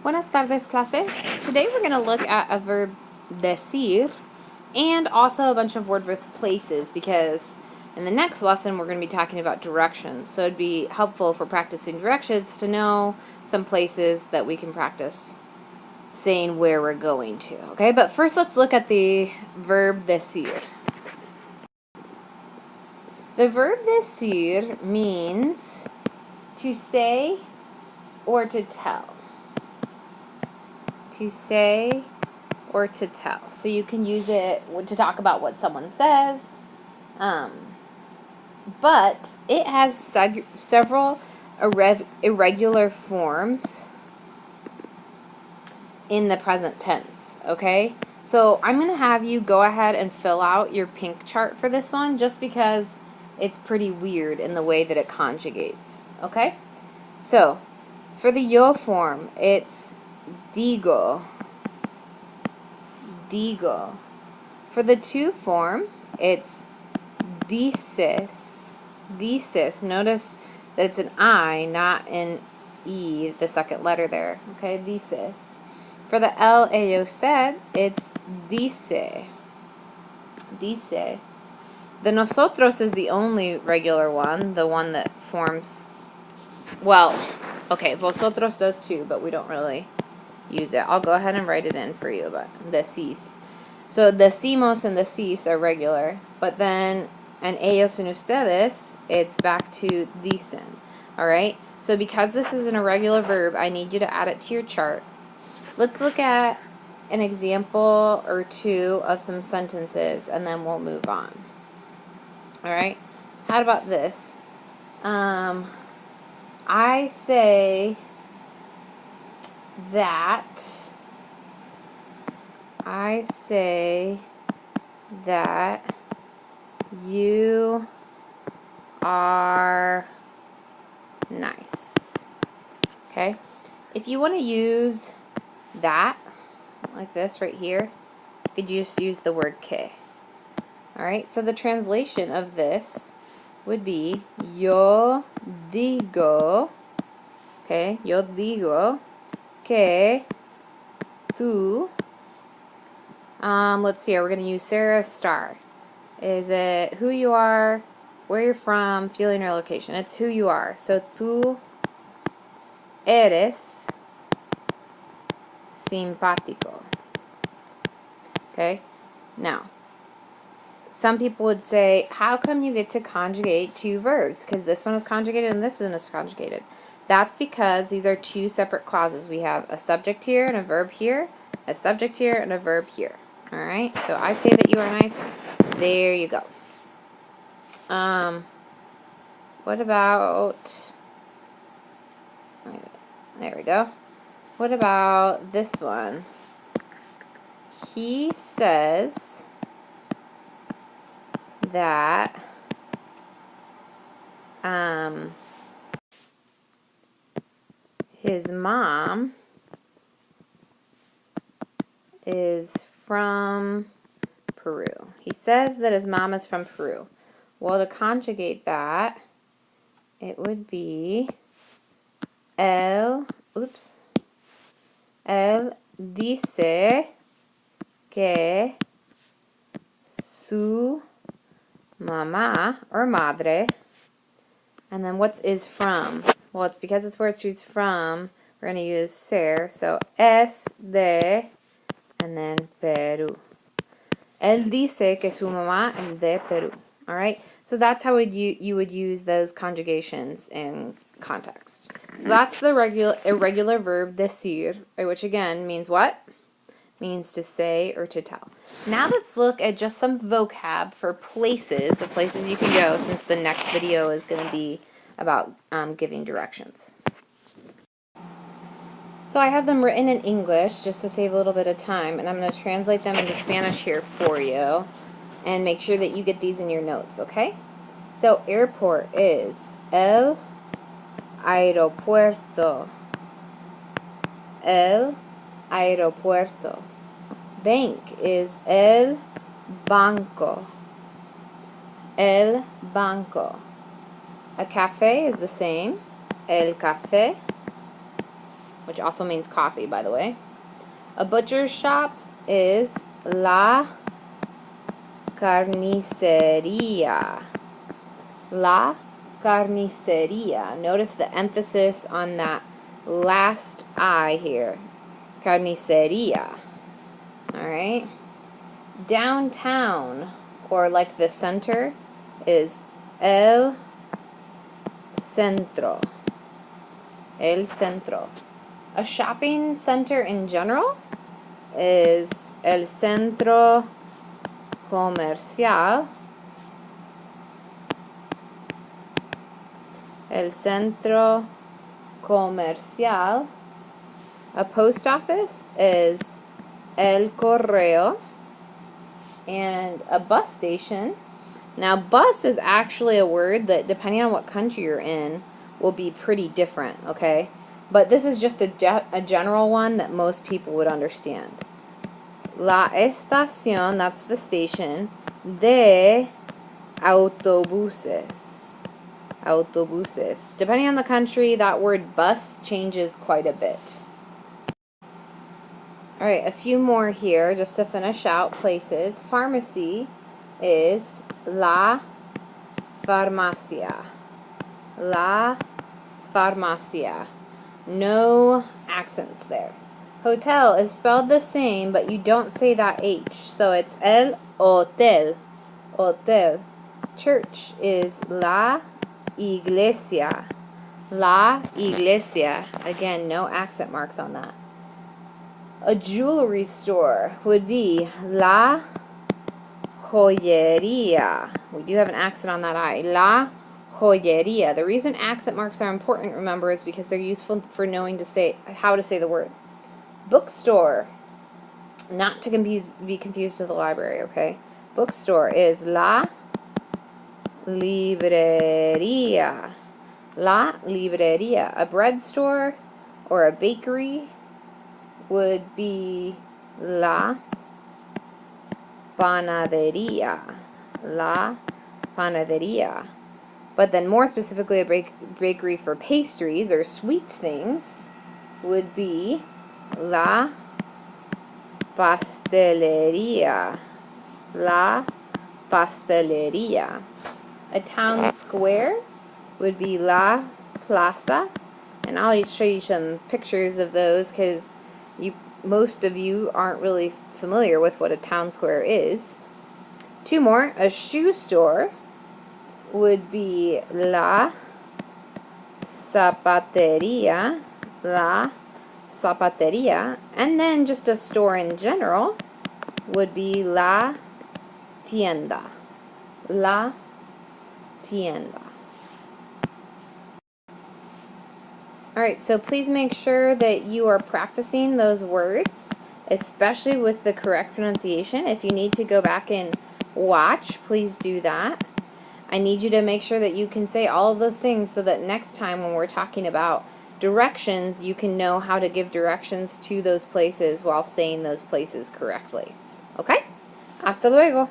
Buenas tardes, clase. Today we're going to look at a verb decir and also a bunch of words with places because in the next lesson we're going to be talking about directions. So it'd be helpful for practicing directions to know some places that we can practice saying where we're going to. Okay, but first let's look at the verb decir. The verb decir means to say or to tell. To say or to tell. So you can use it to talk about what someone says, but it has several irregular forms in the present tense, okay? So I'm going to have you go ahead and fill out your pink chart for this one just because it's pretty weird in the way that it conjugates, okay? So for the yo form, it's digo. Digo. For the to form, it's dices. Dices. Notice that it's an I, not an E, the second letter there. Okay, dices. For the L, ellos said, it's dice. Dice. The nosotros is the only regular one, the one that forms, well, okay, vosotros does too, but we don't really use it. I'll go ahead and write it in for you, but decís. So decimos and decís are regular, but then and ellos and ustedes, it's back to dicen. All right? So because this is an irregular verb, I need you to add it to your chart. Let's look at an example or two of some sentences, and then we'll move on. All right? How about this? I say that you are nice. Okay? If you want to use that, like this right here, you could just use the word que. Alright? So the translation of this would be yo digo, okay? Yo digo que tú, let's see here, we're going to use Sarah Star. Is it who you are, where you're from, feeling, or location? It's who you are. So tú eres simpático. Okay? Now, some people would say, how come you get to conjugate two verbs? Because this one is conjugated and this one is conjugated. That's because these are two separate clauses. We have a subject here and a verb here, a subject here and a verb here. Alright? So I say that you are nice. There you go. What about, there we go. What about this one? He says that his mom is from Peru. He says that his mom is from Peru. Well, to conjugate that, it would be él dice que su mamá or madre, and then what is from? Well, it's because it's where she's from, we're going to use ser, so es de, and then Peru. Él dice que su mamá es de Peru. All right? So that's how you would use those conjugations in context. So that's the irregular verb decir, which again means what? Means to say or to tell. Now let's look at just some vocab for places, the places you can go, since the next video is going to be about giving directions. So I have them written in English just to save a little bit of time, and I'm going to translate them into Spanish here for you, and make sure that you get these in your notes, okay? So airport is el aeropuerto. El aeropuerto. Bank is el banco. El banco. A cafe is the same. El café. which also means coffee, by the way. A butcher's shop is la carnicería. La carnicería. Notice the emphasis on that last I here. Carnicería. Alright? Downtown, or like the center, is el centro. El centro. A shopping center in general is el centro comercial. El centro comercial. A post office is el correo. And a bus station. Now, bus is actually a word that, depending on what country you're in, will be pretty different, okay? But this is just a general one that most people would understand. La estación, that's the station, de autobuses. Autobuses. Depending on the country, that word bus changes quite a bit. Alright, a few more here just to finish out places. Pharmacy is la farmacia. La farmacia. No accents there. Hotel is spelled the same, but you don't say that H. So it's el hotel. Hotel. Church is la iglesia. La iglesia. Again, no accent marks on that. A jewelry store would be la joyería. We do have an accent on that I. La joyería. The reason accent marks are important, remember, is because they're useful for knowing how to say the word. Bookstore. Not to be confused with a library, okay? Bookstore is la librería. La librería. A bread store or a bakery would be la panadería. La panadería. But then more specifically, a bakery for pastries or sweet things would be la pastelería. La pastelería. A town square would be la plaza. And I'll show you some pictures of those because most of you aren't really familiar with what a town square is. Two more. A shoe store would be la zapatería. La zapatería. And then just a store in general would be la tienda. La tienda. Alright, so please make sure that you are practicing those words, especially with the correct pronunciation. If you need to go back and watch, please do that. I need you to make sure that you can say all of those things so that next time when we're talking about directions, you can know how to give directions to those places while saying those places correctly. Okay? Hasta luego.